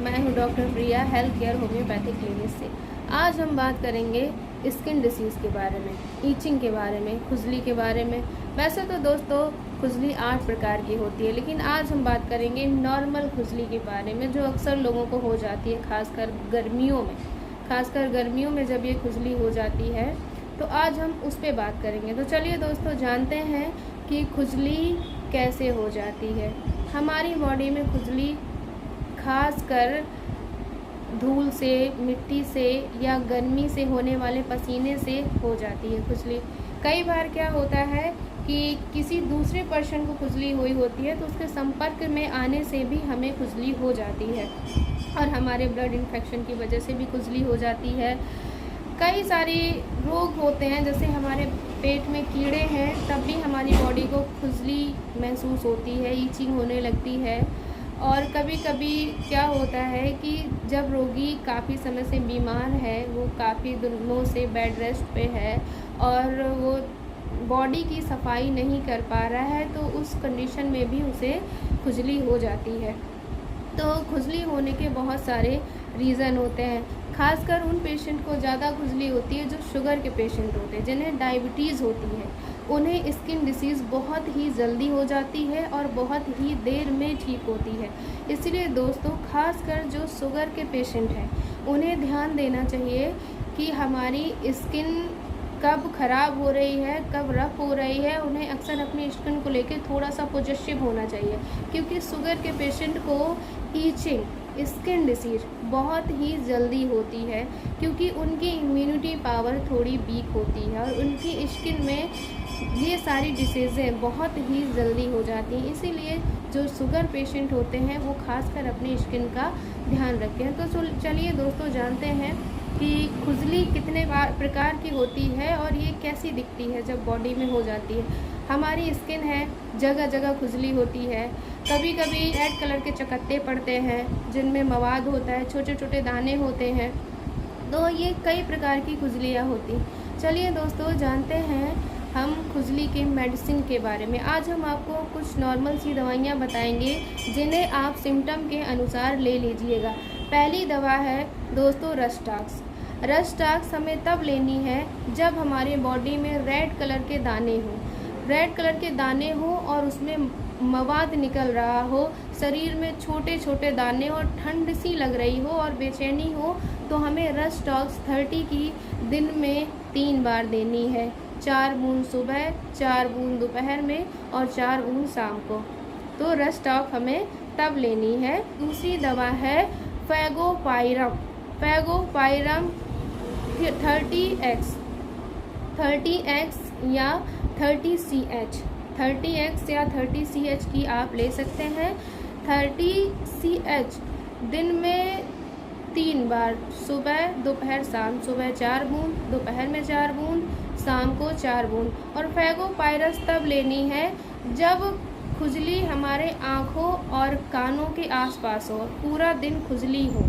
मैं हूं डॉक्टर प्रिया, health care homeopathic clinic से। आज हम बात करेंगे स्किन डिसीज़ के बारे में, ईचिंग के बारे में, खुजली के बारे में। वैसे तो दोस्तों खुजली 8 प्रकार की होती है, लेकिन आज हम बात करेंगे नॉर्मल खुजली के बारे में जो अक्सर लोगों को हो जाती है, खासकर गर्मियों में जब ये खुजली हो जाती है तो आज हम उस पर बात करेंगे। तो चलिए दोस्तों जानते हैं कि खुजली कैसे हो जाती है। हमारी बॉडी में खुजली खासकर धूल से, मिट्टी से या गर्मी से होने वाले पसीने से हो जाती है खुजली। कई बार क्या होता है कि किसी दूसरे पर्सन को खुजली हुई होती है तो उसके संपर्क में आने से भी हमें खुजली हो जाती है, और हमारे ब्लड इन्फेक्शन की वजह से भी खुजली हो जाती है। कई सारे रोग होते हैं, जैसे हमारे पेट में कीड़े हैं तब भी हमारी बॉडी को खुजली महसूस होती है, ईचिंग होने लगती है। और कभी कभी क्या होता है कि जब रोगी काफ़ी समय से बीमार है, वो काफ़ी दिनों से बेड रेस्ट पे है और वो बॉडी की सफाई नहीं कर पा रहा है, तो उस कंडीशन में भी उसे खुजली हो जाती है। तो खुजली होने के बहुत सारे रीज़न होते हैं। खासकर उन पेशेंट को ज़्यादा खुजली होती है जो शुगर के पेशेंट होते हैं, जिन्हें डायबिटीज़ होती है। उन्हें स्किन डिसीज़ बहुत ही जल्दी हो जाती है और बहुत ही देर में ठीक होती है। इसलिए दोस्तों खासकर जो शुगर के पेशेंट हैं उन्हें ध्यान देना चाहिए कि हमारी स्किन कब ख़राब हो रही है, कब रफ हो रही है। उन्हें अक्सर अपनी स्किन को लेकर थोड़ा सा पॉजिटिव होना चाहिए, क्योंकि शुगर के पेशेंट को ईचिंग, स्किन डिसीज बहुत ही जल्दी होती है, क्योंकि उनकी इम्यूनिटी पावर थोड़ी वीक होती है और उनकी स्किन में ये सारी डिसीज़ें बहुत ही जल्दी हो जाती हैं। इसीलिए जो शुगर पेशेंट होते हैं वो खासकर अपनी स्किन का ध्यान रखें। तो चलिए दोस्तों जानते हैं कि खुजली कितने प्रकार की होती है और ये कैसी दिखती है जब बॉडी में हो जाती है। हमारी स्किन है, जगह जगह खुजली होती है। कभी कभी रेड कलर के चकत्ते पड़ते हैं जिनमें मवाद होता है, छोटे छोटे दाने होते हैं। तो ये कई प्रकार की खुजलियाँ होती। चलिए दोस्तों जानते हैं हम खुजली के मेडिसिन के बारे में। आज हम आपको कुछ नॉर्मल सी दवाइयाँ बताएंगे जिन्हें आप सिम्टम के अनुसार ले लीजिएगा। पहली दवा है दोस्तों रस्टाक्स। रस्टाक्स हमें तब लेनी है जब हमारे बॉडी में रेड कलर के दाने हो और उसमें मवाद निकल रहा हो, शरीर में छोटे छोटे दाने और ठंड सी लग रही हो और बेचैनी हो, तो हमें रस्टाक्स 30 की दिन में 3 बार देनी है। 4 बूंद सुबह, 4 बूंद दोपहर में और 4 बूंद शाम को। तो रस्टाक्स हमें तब लेनी है। दूसरी दवा है फैगोपाइरम 30x या 30x या 30CH की आप ले सकते हैं। 30CH दिन में 3 बार, सुबह दोपहर शाम। सुबह 4 बूंद, दोपहर में 4 बूंद, शाम को 4 बूंद। और फैगोपाइरस तब लेनी है जब खुजली हमारे आँखों और कानों के आसपास हो, पूरा दिन खुजली हो।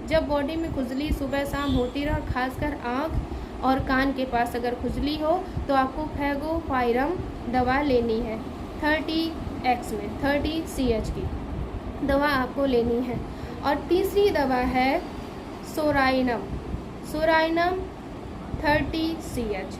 जब बॉडी में खुजली सुबह शाम होती रहे, खासकर आँख और कान के पास अगर खुजली हो, तो आपको फैगोपाइरम दवा लेनी है। 30x में 30CH की दवा आपको लेनी है। और तीसरी दवा है सोराइनम 30CH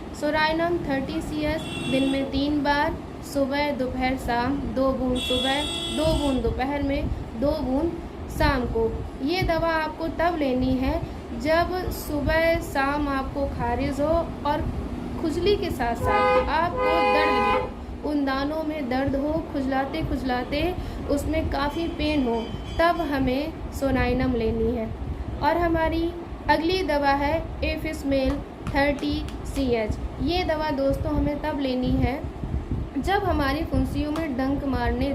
दिन में 3 बार, सुबह दोपहर शाम। 2 बूंद सुबह, 2 बूंद दोपहर में, 2 बूंद शाम को। ये दवा आपको तब लेनी है जब सुबह शाम आपको खारिज हो और खुजली के साथ साथ आपको दर्द भी हो, उन दानों में दर्द हो, खुजलाते उसमें काफ़ी पेन हो, तब हमें सोनाइनम लेनी है। और हमारी अगली दवा है एफिसमेल 30CH। ये दवा दोस्तों हमें तब लेनी है जब हमारी फुंसियों में डंक मारने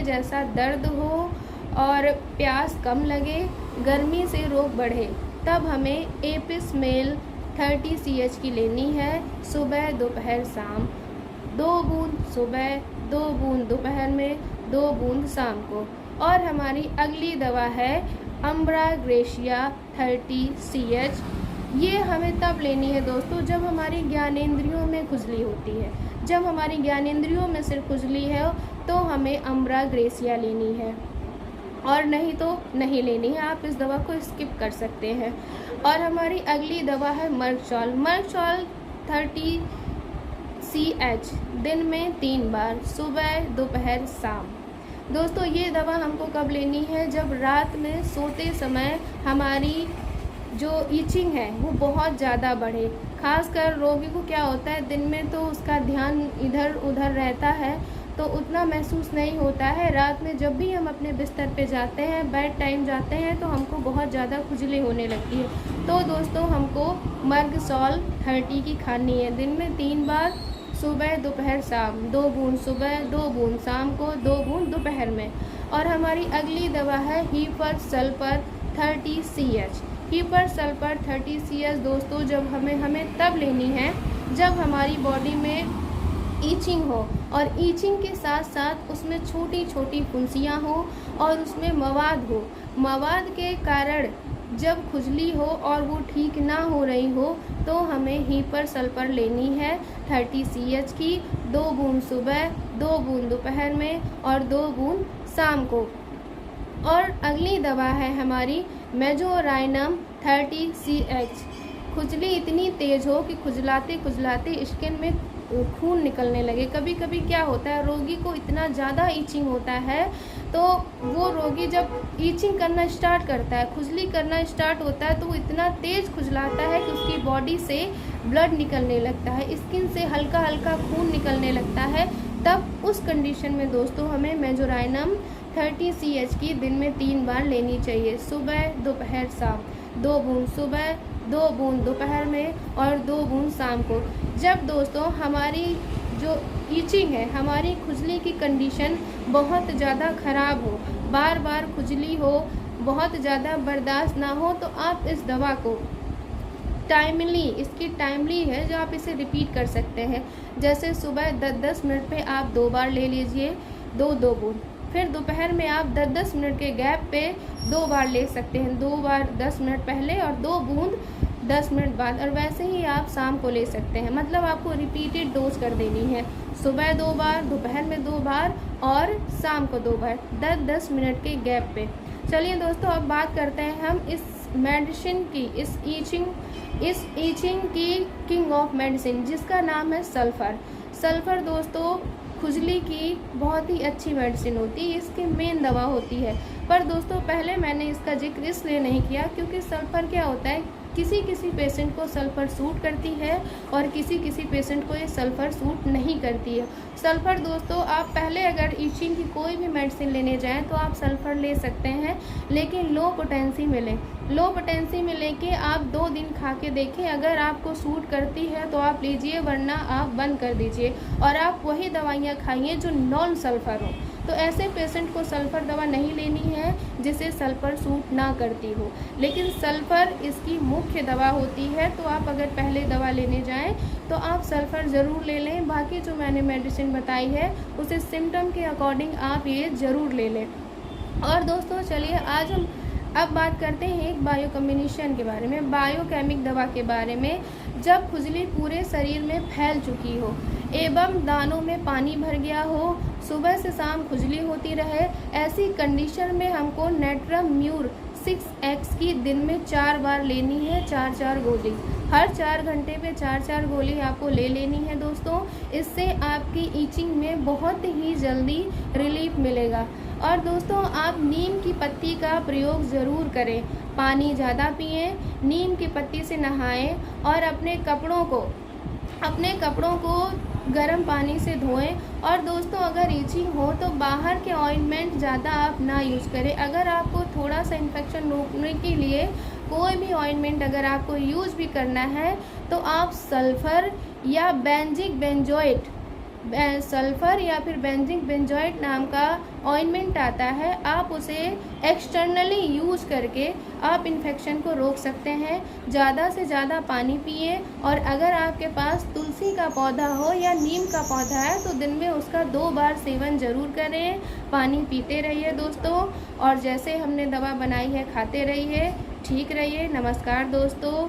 जैसा दर्द हो और प्यास कम लगे, गर्मी से रोग बढ़े, तब हमें एपिसमेल 30CH की लेनी है। सुबह दोपहर शाम। 2 बूंद सुबह, 2 बूंद दोपहर में, 2 बूंद शाम को। और हमारी अगली दवा है अम्ब्राग्रेसिया 30CH। ये हमें तब लेनी है दोस्तों जब हमारी ज्ञानेंद्रियों में खुजली होती है। जब हमारी ज्ञानेंद्रियों में सिर्फ खुजली है तो हमें अम्ब्राग्रेसिया लेनी है। और नहीं तो नहीं लेनी है, आप इस दवा को स्किप कर सकते हैं। और हमारी अगली दवा है मर्कचॉल। मर्कचॉल 30 CH दिन में 3 बार, सुबह दोपहर शाम। दोस्तों ये दवा हमको कब लेनी है? जब रात में सोते समय हमारी जो ईचिंग है वो बहुत ज़्यादा बढ़े। खासकर रोगी को क्या होता है, दिन में तो उसका ध्यान इधर उधर रहता है तो उतना महसूस नहीं होता है। रात में जब भी हम अपने बिस्तर पे जाते हैं, बेड टाइम जाते हैं, तो हमको बहुत ज़्यादा खुजली होने लगती है। तो दोस्तों हमको मर्कचॉल 30 की खानी है, दिन में 3 बार, सुबह दोपहर शाम। 2 बूंद सुबह, 2 बूंद शाम को, 2 बूंद दोपहर में। और हमारी अगली दवा है hepar sulphur 30 CH। Hepar sulphur 30 CH दोस्तों जब हमें तब लेनी है जब हमारी बॉडी में ईचिंग हो, और ईचिंग के साथ साथ उसमें छोटी छोटी फुंसियाँ हो और उसमें मवाद हो। मवाद के कारण जब खुजली हो और वो ठीक ना हो रही हो तो हमें हीपर सल्फर लेनी है 30 CH की, 2 बूंद सुबह, 2 बूंद दोपहर में और 2 बूंद शाम को। और अगली दवा है हमारी मेजोराइनम 30 CH। खुजली इतनी तेज़ हो कि खुजलाते खुजलाते स्किन में खून निकलने लगे। कभी कभी क्या होता है, रोगी को इतना ज़्यादा ईचिंग होता है तो वो रोगी जब ईचिंग करना स्टार्ट करता है, खुजली करना स्टार्ट होता है, तो वो इतना तेज़ खुजलाता है कि उसकी बॉडी से ब्लड निकलने लगता है, स्किन से हल्का हल्का खून निकलने लगता है। तब उस कंडीशन में दोस्तों हमें मेजोराइनम 30 CH की दिन में 3 बार लेनी चाहिए, सुबह दोपहर शाम। 2 बूंद सुबह, 2 बूंद दोपहर में और 2 बूंद शाम को। जब दोस्तों हमारी जो ईचिंग है, हमारी खुजली की कंडीशन बहुत ज़्यादा ख़राब हो, बार बार खुजली हो, बहुत ज़्यादा बर्दाश्त ना हो, तो आप इस दवा को इसकी टाइमली है जो आप इसे रिपीट कर सकते हैं। जैसे सुबह 10-10 मिनट पे आप 2 बार ले लीजिए, 2-2 बूंद। फिर दोपहर में आप 10-10 मिनट के गैप पे 2 बार ले सकते हैं, 2 बार 10 मिनट पहले और 2 बूंद 10 मिनट बाद। और वैसे ही आप शाम को ले सकते हैं, मतलब आपको रिपीटेड डोज कर देनी है, सुबह 2 बार, दोपहर में 2 बार और शाम को 2 बार, 10-10 मिनट के गैप पे। चलिए दोस्तों अब बात करते हैं हम इस मेडिसिन की, इस ईचिंग की किंग ऑफ मेडिसिन जिसका नाम है सल्फ़र। सल्फ़र दोस्तों खुजली की बहुत ही अच्छी मेडिसिन होती है, इसकी मेन दवा होती है। पर दोस्तों पहले मैंने इसका जिक्र इसलिए नहीं किया क्योंकि सल्फ़र क्या होता है, किसी किसी पेशेंट को सल्फ़र सूट करती है और किसी किसी पेशेंट को ये सल्फ़र सूट नहीं करती है। सल्फ़र दोस्तों आप पहले अगर ईचिंग की कोई भी मेडिसिन लेने जाएं तो आप सल्फ़र ले सकते हैं, लेकिन लो पोटेंसी में लें। लो पोटेंसी में लेके आप 2 दिन खा के देखें, अगर आपको सूट करती है तो आप लीजिए, वरना आप बंद कर दीजिए और आप वही दवाइयाँ खाइए जो नॉन सल्फ़र हो। तो ऐसे पेशेंट को सल्फ़र दवा नहीं लेनी है जिसे सल्फ़र सूट ना करती हो, लेकिन सल्फ़र इसकी मुख्य दवा होती है। तो आप अगर पहले दवा लेने जाएं तो आप सल्फ़र ज़रूर ले लें, बाकी जो मैंने मेडिसिन बताई है उसे सिम्टम के अकॉर्डिंग आप ये ज़रूर ले लें। और दोस्तों चलिए आज हम अब बात करते हैं एक बायो कम्बिनेशन के बारे में, बायोकेमिक दवा के बारे में। जब खुजली पूरे शरीर में फैल चुकी हो एवं दानों में पानी भर गया हो, सुबह से शाम खुजली होती रहे, ऐसी कंडीशन में हमको नेट्राम्यूर 6X की दिन में 4 बार लेनी है, 4-4 गोली। हर 4 घंटे पे 4-4 गोली आपको ले लेनी है दोस्तों। इससे आपकी ईचिंग में बहुत ही जल्दी रिलीफ मिलेगा। और दोस्तों आप नीम की पत्ती का प्रयोग ज़रूर करें, पानी ज़्यादा पिएं, नीम की पत्ती से नहाएं और अपने कपड़ों को गर्म पानी से धोएं। और दोस्तों अगर ईचिंग हो तो बाहर के ऑइंटमेंट ज़्यादा आप ना यूज़ करें। अगर आपको थोड़ा सा इन्फेक्शन रोकने के लिए कोई भी ऑइंटमेंट अगर आपको यूज़ भी करना है तो आप सल्फ़र या बेंजिक बेंजोएट नाम का ऑइंटमेंट आता है, आप उसे एक्सटर्नली यूज़ करके आप इन्फेक्शन को रोक सकते हैं। ज़्यादा से ज़्यादा पानी पिए और अगर आपके पास तुलसी का पौधा हो या नीम का पौधा है तो दिन में उसका 2 बार सेवन ज़रूर करें। पानी पीते रहिए दोस्तों, और जैसे हमने दवा बनाई है खाते रहिए। ठीक रहिए। नमस्कार दोस्तों।